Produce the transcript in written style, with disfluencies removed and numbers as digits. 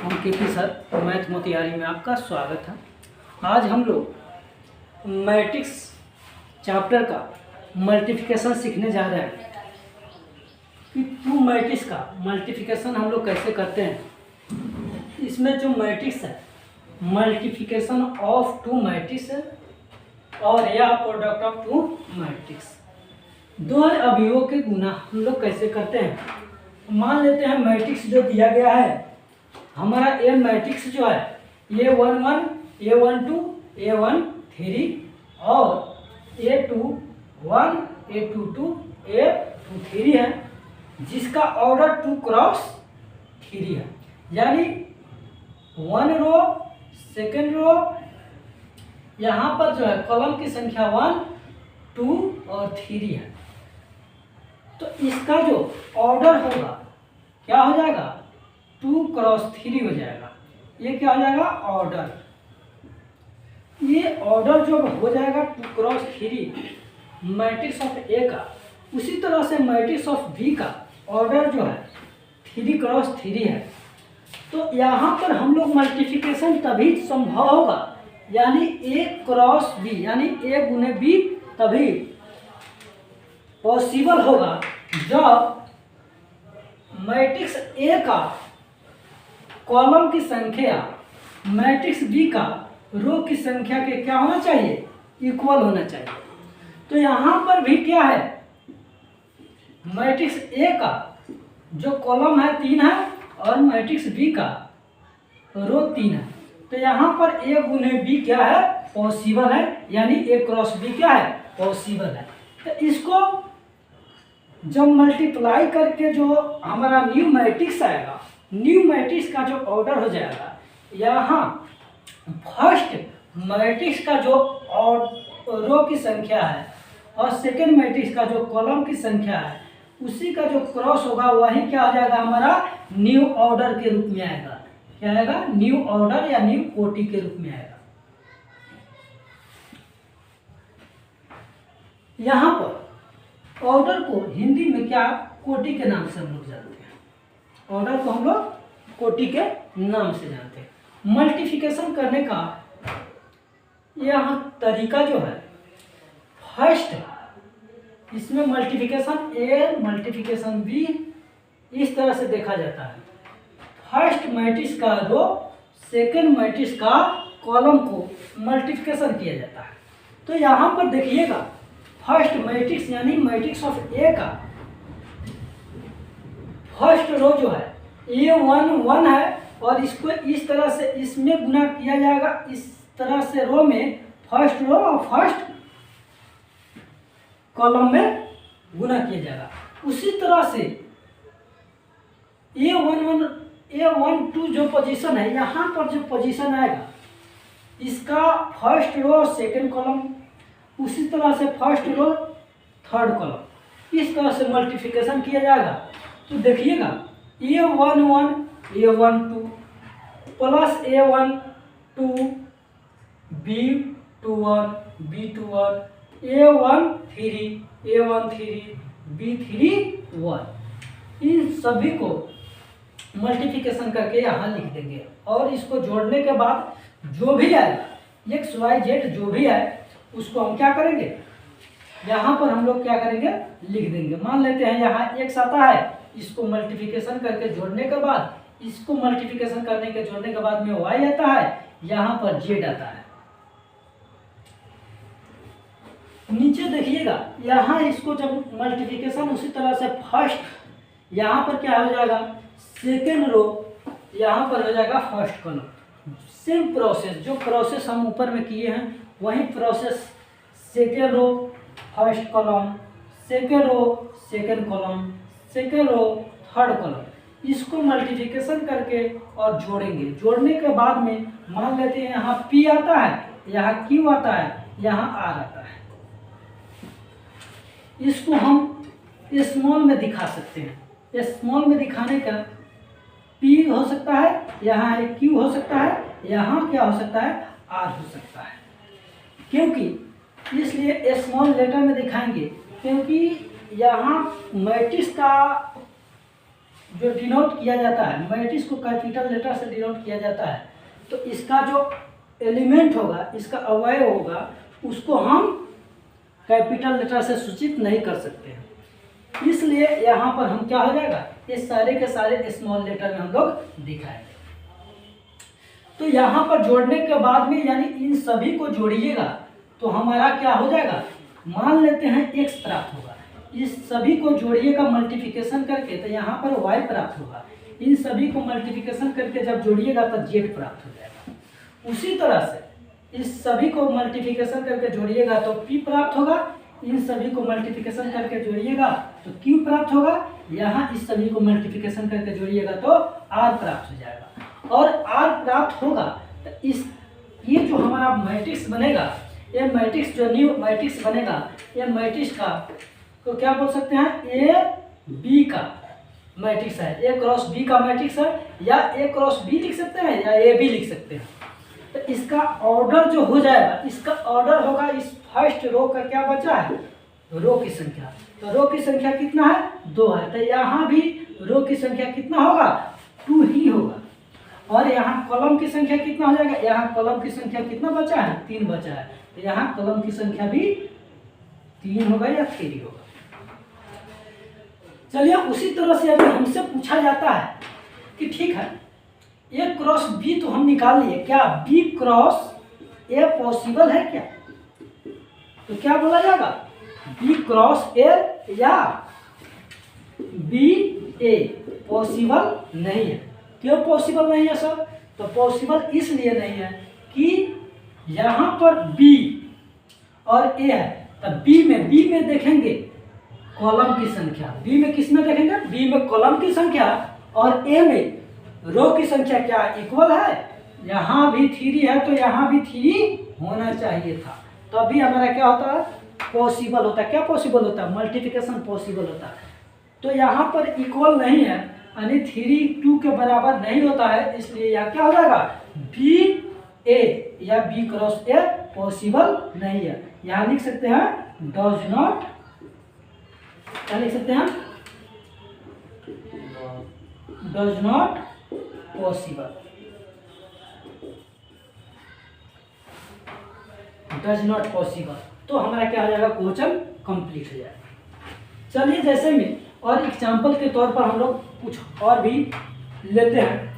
हम KP sir math Motihari में आपका स्वागत है। आज हम लोग मैट्रिक्स चैप्टर का मल्टीप्लिकेशन सीखने जा रहे हैं कि टू मैट्रिक्स का मल्टीप्लिकेशन हम लोग कैसे करते हैं। इसमें जो मैट्रिक्स है, मल्टीप्लिकेशन ऑफ टू मैट्रिक्स और या प्रोडक्ट ऑफ टू मैट्रिक्स, दो अवयवों के गुना हम लोग कैसे करते हैं। मान लेते हैं मैट्रिक्स जो दिया गया है हमारा, ए मैट्रिक्स जो है A11 A12 A13 और A21 A22 A23 है, जिसका ऑर्डर 2 क्रॉस 3 है। यानी 1 रो सेकेंड रो, यहाँ पर जो है कॉलम की संख्या 1 2 और 3 है। तो इसका जो ऑर्डर होगा क्या हो जाएगा, 2 क्रॉस 3 हो जाएगा। ये क्या हो जाएगा, ऑर्डर। ये ऑर्डर जो हो जाएगा 2 क्रॉस 3 मैट्रिक्स ऑफ ए का, उसी तरह से मैट्रिक्स ऑफ बी का ऑर्डर जो है 3 क्रॉस 3 है। तो यहाँ पर हम लोग मल्टीप्लिकेशन तभी संभव होगा, यानी ए क्रॉस बी यानी ए गुने बी तभी पॉसिबल होगा जब मैट्रिक्स ए का कॉलम की संख्या मैट्रिक्स बी का रो की संख्या के क्या होना चाहिए, इक्वल होना चाहिए। तो यहाँ पर भी क्या है, मैट्रिक्स ए का जो कॉलम है 3 है और मैट्रिक्स बी का रो 3 है। तो यहाँ पर ए गुने बी क्या है, पॉसिबल है, यानी ए क्रॉस बी क्या है, पॉसिबल है। तो इसको जब मल्टीप्लाई करके जो हमारा न्यू मैट्रिक्स आएगा, न्यू मैट्रिक्स का जो ऑर्डर हो जाएगा, यहाँ फर्स्ट मैट्रिक्स का जो रो की संख्या है और सेकेंड मैट्रिक्स का जो कॉलम की संख्या है, उसी का जो क्रॉस होगा वही क्या हो जाएगा, हमारा न्यू ऑर्डर के रूप में आएगा। क्या आएगा, न्यू ऑर्डर या न्यू कोटि के रूप में आएगा। यहाँ पर ऑर्डर को हिंदी में क्या, कोटि के नाम से हम लोग जानते हैं। ऑर्डर को हम लोग कोटि के नाम से जानते हैं। मल्टीप्लिकेशन करने का यह तरीका जो है, फर्स्ट इसमें मल्टीप्लिकेशन ए मल्टीप्लिकेशन बी इस तरह से देखा जाता है। फर्स्ट मैट्रिक्स का रो सेकेंड मैट्रिक्स का कॉलम को मल्टीप्लिकेशन किया जाता है। तो यहाँ पर देखिएगा, फर्स्ट मैट्रिक्स यानी मैट्रिक्स ऑफ ए का फर्स्ट रो जो है A1 1 है और इसको इस तरह से इसमें गुना किया जाएगा। इस तरह से रो में फर्स्ट रो और फर्स्ट कॉलम में गुना किया जाएगा। उसी तरह से A12 जो पोजीशन है, यहाँ पर जो पोजीशन आएगा इसका फर्स्ट रो और सेकेंड कॉलम, उसी तरह से फर्स्ट रो थर्ड कॉलम, इस तरह से मल्टीप्लिकेशन किया जाएगा। तो देखिएगा A11 A12 plus A12 B21 B21 A13 A13 B31, इन सभी को मल्टीप्लिकेशन करके यहाँ लिख देंगे। और इसको जोड़ने के बाद जो भी आएगा, एक्स वाई जेड जो भी आए उसको हम क्या करेंगे, यहाँ पर हम लोग क्या करेंगे, लिख देंगे। मान लेते हैं यहाँ एक्स आता है, इसको मल्टीप्लिकेशन करके जोड़ने के बाद, इसको मल्टीप्लिकेशन करने के जोड़ने के बाद में वाई आता है, यहाँ पर जेड आता है। नीचे देखिएगा, यहाँ इसको जब मल्टीप्लिकेशन उसी तरह से फर्स्ट यहाँ पर क्या हो जाएगा, सेकेंड रो, यहाँ पर हो जाएगा फर्स्ट कॉलम। सेम प्रोसेस, जो प्रोसेस हम ऊपर में किए हैं वही process, second row first column, second row second column, second row third column, इसको मल्टीप्लिकेशन करके और जोड़ेंगे। जोड़ने के बाद में मान लेते हैं यहाँ P आता है, यहाँ Q आता है, यहाँ R आता है। इसको हम स्मॉल में दिखा सकते हैं। स्मॉल में दिखाने का P हो सकता है, यहाँ है Q हो सकता है, यहाँ क्या हो सकता है, R हो सकता है। क्योंकि इसलिए स्मॉल लेटर में दिखाएंगे, क्योंकि यहाँ मैट्रिक्स का जो डिनोट किया जाता है, मैट्रिक्स को कैपिटल लेटर से डिनोट किया जाता है, तो इसका जो एलिमेंट होगा, इसका अवयव होगा, उसको हम कैपिटल लेटर से सूचित नहीं कर सकते हैं। इसलिए यहाँ पर हम क्या हो जाएगा, ये सारे के सारे स्मॉल लेटर में हम लोग दिखाएंगे। तो यहाँ पर जोड़ने के बाद में यानी इन सभी को जोड़िएगा तो हमारा क्या हो जाएगा, मान लेते हैं x प्राप्त होगा। इस सभी को जोड़िएगा मल्टीप्लिकेशन करके तो यहाँ पर y प्राप्त होगा। इन सभी को मल्टीप्लिकेशन करके जब जोड़िएगा तो z प्राप्त हो जाएगा। उसी तरह से इस सभी को मल्टीप्लिकेशन करके जोड़िएगा तो p प्राप्त होगा। इन सभी को मल्टीप्लिकेशन करके जोड़िएगा तो q प्राप्त होगा। यहाँ इस सभी को मल्टीप्लिकेशन करके जोड़िएगा तो r प्राप्त हो जाएगा। और r प्राप्त होगा तो इस ये जो हमारा मैट्रिक्स बनेगा, ये मैट्रिक्स जो न्यू मैट्रिक्स बनेगा, ये मैट्रिक्स का तो क्या बोल सकते हैं, ए बी का मैट्रिक्स है, ए क्रॉस बी का मैट्रिक्स है, या ए क्रॉस बी लिख सकते हैं या ए बी लिख सकते हैं। तो इसका ऑर्डर जो हो जाएगा, इसका ऑर्डर होगा, इस फर्स्ट रो का क्या बचा है, रो की संख्या। तो रो की संख्या कितना है, 2 है। तो यहाँ भी रो की संख्या कितना होगा, 2 ही होगा। और यहाँ कॉलम की संख्या कितना हो जाएगा, यहाँ कॉलम की संख्या कितना बचा है, 3 बचा है। तो यहाँ कॉलम की संख्या भी 3 होगा या 3 होगा। चलिए उसी तरह से अगर हमसे पूछा जाता है कि ठीक है ए क्रॉस बी तो हम निकाल लिए, क्या बी क्रॉस ए पॉसिबल है क्या, तो क्या बोला जाएगा, बी क्रॉस ए या बी ए पॉसिबल नहीं है। क्यों पॉसिबल नहीं है सर, तो पॉसिबल इसलिए नहीं है कि यहाँ पर B और A है, तो B में देखेंगे कॉलम की संख्या, B में किस में देखेंगे, B में कॉलम की संख्या और A में रो की संख्या क्या इक्वल है, यहाँ भी 3 है तो यहाँ भी 3 होना चाहिए था, तो अभी हमारा क्या होता है, पॉसिबल होता है। क्या पॉसिबल होता है, मल्टीप्लिकेशन पॉसिबल होता है। तो यहाँ पर इक्वल नहीं है यानी 3 2 के बराबर नहीं होता है, इसलिए यहाँ क्या हो जाएगा, बी ए या बी क्रॉस ए पॉसिबल नहीं है। यहाँ लिख सकते हैं डज नॉट, क्या लिख सकते हैं, does not possible, does not possible. तो हमारा क्या हो जाएगा, क्वेश्चन कंप्लीट हो जाएगा। चलिए जैसे में और एग्जाम्पल के तौर पर हम लोग कुछ और भी लेते हैं।